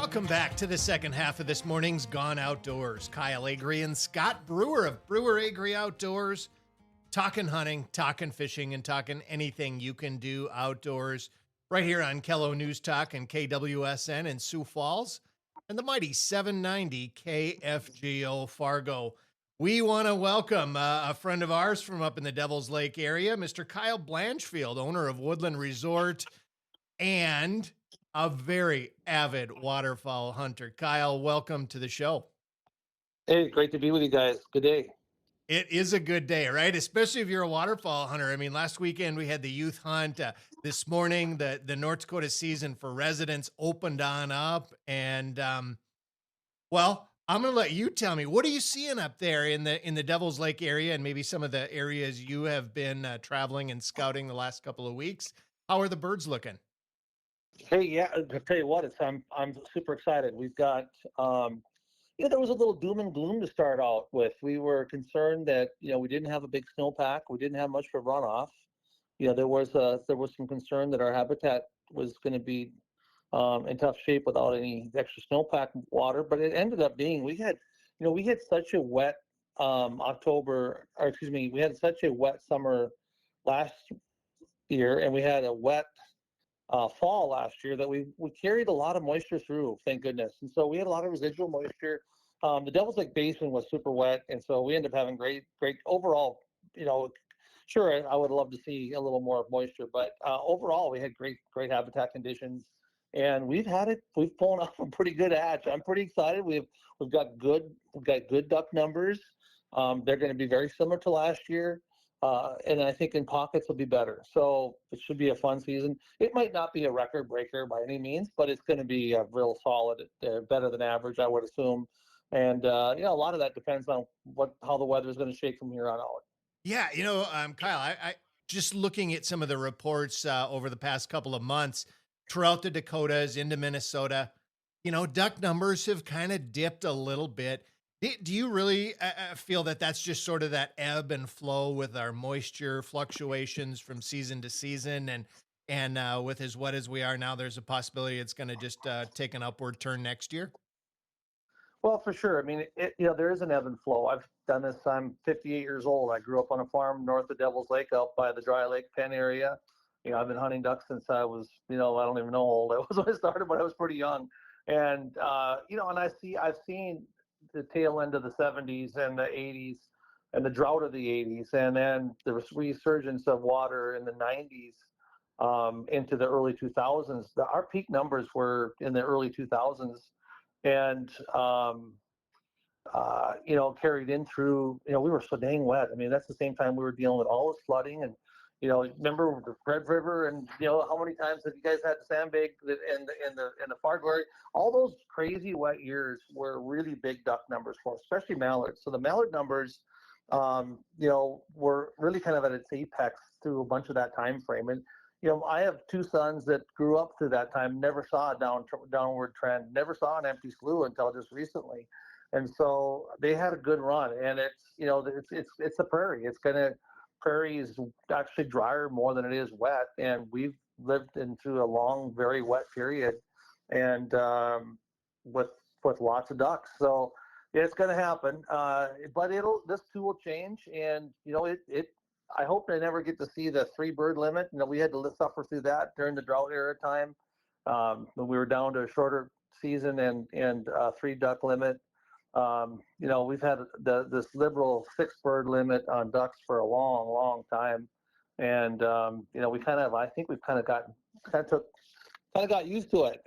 Welcome back to the second half of this morning's Gone Outdoors. Kyle Agri and Scott Brewer of Brewer Agri Outdoors, talking hunting, talking fishing, and talking anything you can do outdoors right here on Kello News Talk and KWSN in Sioux Falls and the mighty 790 KFGO Fargo. We want to welcome a friend of ours from up in the Devils Lake area, Mr. Kyle Blanchfield, owner of Woodland Resort and a very avid waterfowl hunter. Kyle, welcome to the show. Hey, great to be with you guys. Good day. It is a good day, right? Especially if you're a waterfowl hunter. I mean, last weekend we had the youth hunt. This morning, the North Dakota season for residents opened on up. And, well, I'm going to let you tell me, what are you seeing up there in the Devils Lake area and maybe some of the areas you have been traveling and scouting the last couple of weeks? How are the birds looking? Hey, yeah, I'll tell you what, I'm super excited. We've got, there was a little doom and gloom to start out with. We were concerned that, we didn't have a big snowpack. We didn't have much for runoff. There was some concern that our habitat was going to be in tough shape without any extra snowpack water, but it ended up being, we had such a wet we had such a wet summer last year, and we had a wet fall last year that we carried a lot of moisture through, thank goodness. And so we had a lot of residual moisture. The Devils Lake Basin was super wet, and so we ended up having great overall, sure, I would love to see a little more moisture, but overall we had great habitat conditions, and we've pulled off a pretty good hatch. I'm pretty excited. We've got good duck numbers. They're going to be very similar to last year. And I think in pockets will be better. So it should be a fun season. It might not be a record breaker by any means, but it's going to be a real solid, better than average, I would assume. And, a lot of that depends on how the weather is going to shake from here on out. Yeah. Kyle, I just looking at some of the reports over the past couple of months throughout the Dakotas into Minnesota, duck numbers have kind of dipped a little bit. Do you really feel that that's just sort of that ebb and flow with our moisture fluctuations from season to season, and with as wet as we are now, there's a possibility it's going to just take an upward turn next year? Well, for sure. I mean, there is an ebb and flow. I've done this. I'm 58 years old. I grew up on a farm north of Devils Lake out by the Dry Lake Penn area. I've been hunting ducks since I was, I don't even know how old I was when I started, but I was pretty young. And, and I've seen the tail end of the 70s and the 80s and the drought of the 80s, and then the resurgence of water in the 90s into the early 2000s. Our peak numbers were in the early 2000s, and carried in through. We were so dang wet. I mean, that's the same time we were dealing with all this flooding, and remember the Red River, and how many times have you guys had to sandbag in the Fargo area? All those crazy wet years were really big duck numbers for us, especially mallards. So the mallard numbers, were really kind of at its apex through a bunch of that time frame. And I have two sons that grew up through that time, never saw a downward trend, never saw an empty slough until just recently, and so they had a good run. And it's the prairie. Prairie is actually drier more than it is wet, and we've lived through a long, very wet period, and with lots of ducks. So it's going to happen, but this too will change, and I hope I never get to see the 3 bird limit. We had to suffer through that during the drought era time when we were down to a shorter season and 3 duck limit. We've had this liberal 6 bird limit on ducks for a long, long time, and I think we've kind of got used to it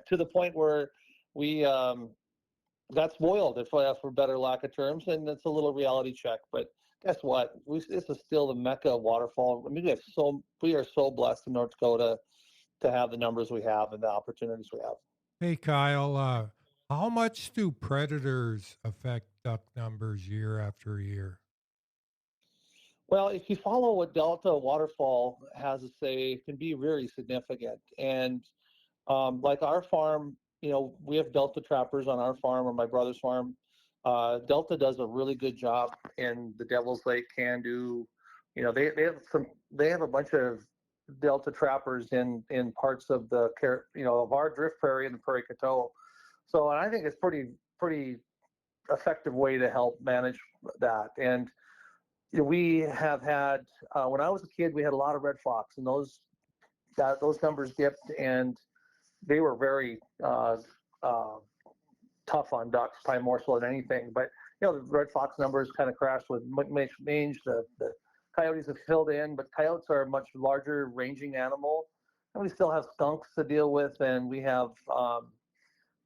to the point where we got spoiled, for better lack of terms, and it's a little reality check. But guess what? This is still the mecca of waterfowl. I mean, we are so blessed in North Dakota to have the numbers we have and the opportunities we have. Hey, Kyle, how much do predators affect duck numbers year after year? Well, if you follow what Delta Waterfowl has to say, it can be very significant. And like our farm, we have Delta trappers on our farm or my brother's farm. Delta does a really good job in the Devils Lake, Candu. They have a bunch of Delta trappers in parts of of our drift prairie and the Prairie Coteau. So I think it's pretty effective way to help manage that. And we have had when I was a kid, we had a lot of red fox, and those numbers dipped, and they were very tough on ducks, probably more so than anything. But the red fox numbers kind of crashed with mange. The coyotes have filled in, but coyotes are a much larger ranging animal, and we still have skunks to deal with, and we have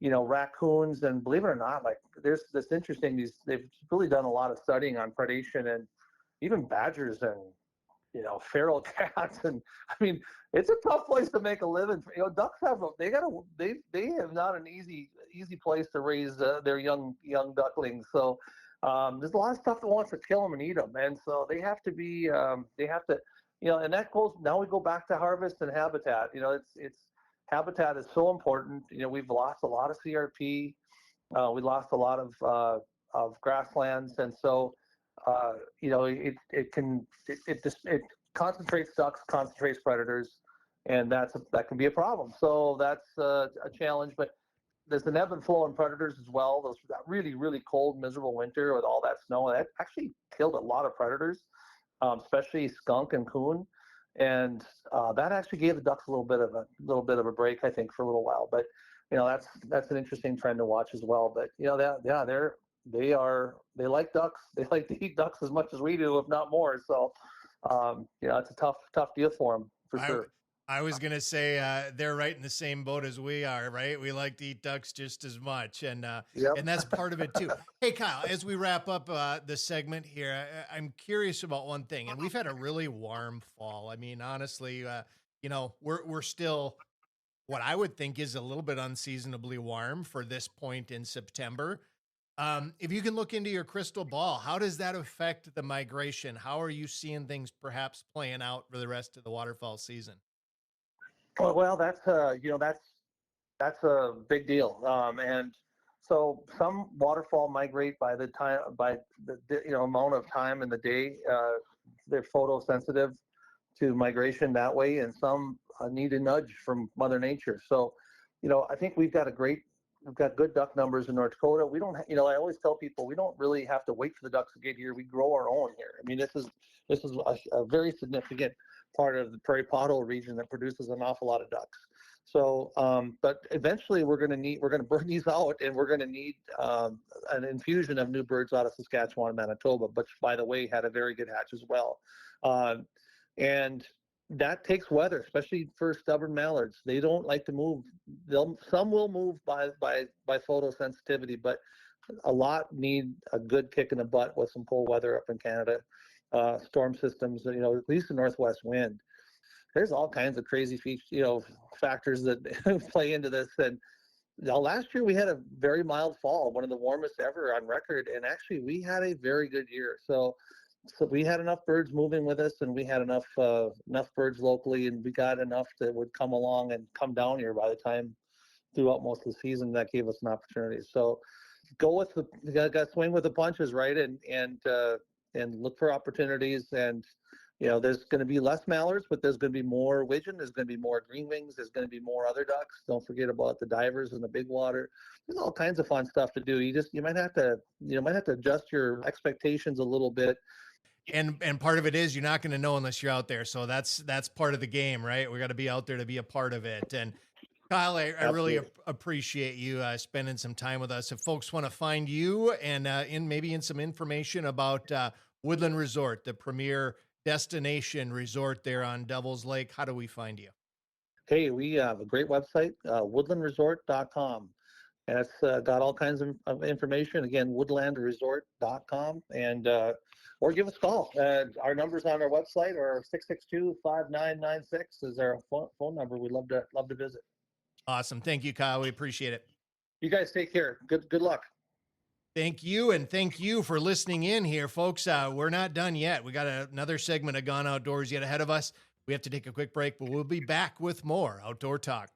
raccoons, and believe it or not, like there's this interesting. They've really done a lot of studying on predation, and even badgers and feral cats, and I mean it's a tough place to make a living. Ducks they have not an easy place to raise their young ducklings. So there's a lot of stuff that wants to kill them and eat them, and so they have to be and that goes. Now we go back to harvest and habitat. It's habitat is so important. We've lost a lot of CRP. We lost a lot of grasslands, and so it concentrates ducks, concentrates predators, and that can be a problem. So that's a challenge. But there's an ebb and flow in predators as well. That really, really cold, miserable winter with all that snow, that actually killed a lot of predators, especially skunk and coon. And that actually gave the ducks a little bit of a break, I think, for a little while. But that's an interesting trend to watch as well. But they like ducks. They like to eat ducks as much as we do, if not more. So it's a tough deal for them for sure. I was gonna say they're right in the same boat as we are, right? We like to eat ducks just as much, and that's part of it too. Hey, Kyle, as we wrap up the segment here, I'm curious about one thing, and we've had a really warm fall. I mean, honestly, we're still what I would think is a little bit unseasonably warm for this point in September. If you can look into your crystal ball, how does that affect the migration? How are you seeing things perhaps playing out for the rest of the waterfowl season? Well, that's a big deal, and so some waterfowl migrate by the amount of time in the day. They're photosensitive to migration that way, and some need a nudge from Mother Nature. So, I think we've got good duck numbers in North Dakota. We don't, I always tell people we don't really have to wait for the ducks to get here. We grow our own here. I mean, this is a very significant part of the prairie pothole region that produces an awful lot of ducks. So, but eventually we're going to burn these out, and we're going to need an infusion of new birds out of Saskatchewan and Manitoba, which, by the way, had a very good hatch as well. And that takes weather, especially for stubborn mallards. They don't like to move. Some will move by photosensitivity, but a lot need a good kick in the butt with some cold weather up in Canada. Storm systems, at least the northwest wind. There's all kinds of crazy factors that play into this. And last year we had a very mild fall, one of the warmest ever on record, and actually we had a very good year. So we had enough birds moving with us, and we had enough birds locally, and we got enough that would come along and come down here by the time throughout most of the season. That gave us an opportunity. So go with got to swing with the punches, right? And look for opportunities. And there's going to be less mallards, but there's going to be more widgeon. There's going to be more green wings. There's going to be more other ducks. Don't forget about the divers in the big water. There's all kinds of fun stuff to do. You might have to adjust your expectations a little bit. And part of it is you're not going to know unless you're out there. So that's part of the game, right? We got to be out there to be a part of it. And Kyle, I really appreciate you spending some time with us. If folks want to find you and maybe some information about Woodland Resort, the premier destination resort there on Devils Lake, how do we find you? Hey, we have a great website, woodlandresort.com. And it's got all kinds of information. Again, woodlandresort.com. And or give us a call. Our number's on our website, or 662-5996 is our phone number. We'd love to visit. Awesome. Thank you, Kyle. We appreciate it. You guys take care. Good luck. Thank you. And thank you for listening in here, folks. We're not done yet. We got another segment of Gone Outdoors yet ahead of us. We have to take a quick break, but we'll be back with more Outdoor Talk.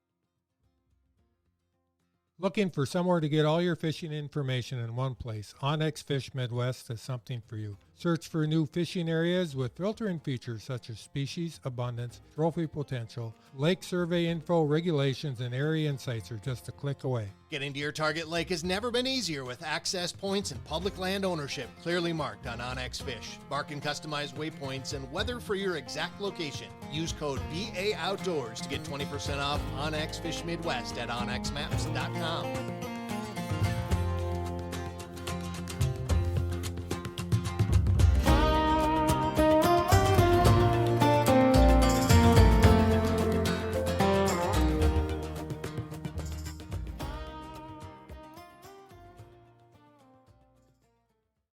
Looking for somewhere to get all your fishing information in one place? Onyx Fish Midwest has something for you. Search for new fishing areas with filtering features such as species, abundance, trophy potential, lake survey info, regulations, and area insights are just a click away. Getting to your target lake has never been easier with access points and public land ownership clearly marked on OnX Fish. Mark and customize waypoints and weather for your exact location. Use code BA Outdoors to get 20% off OnX Fish Midwest at onxmaps.com.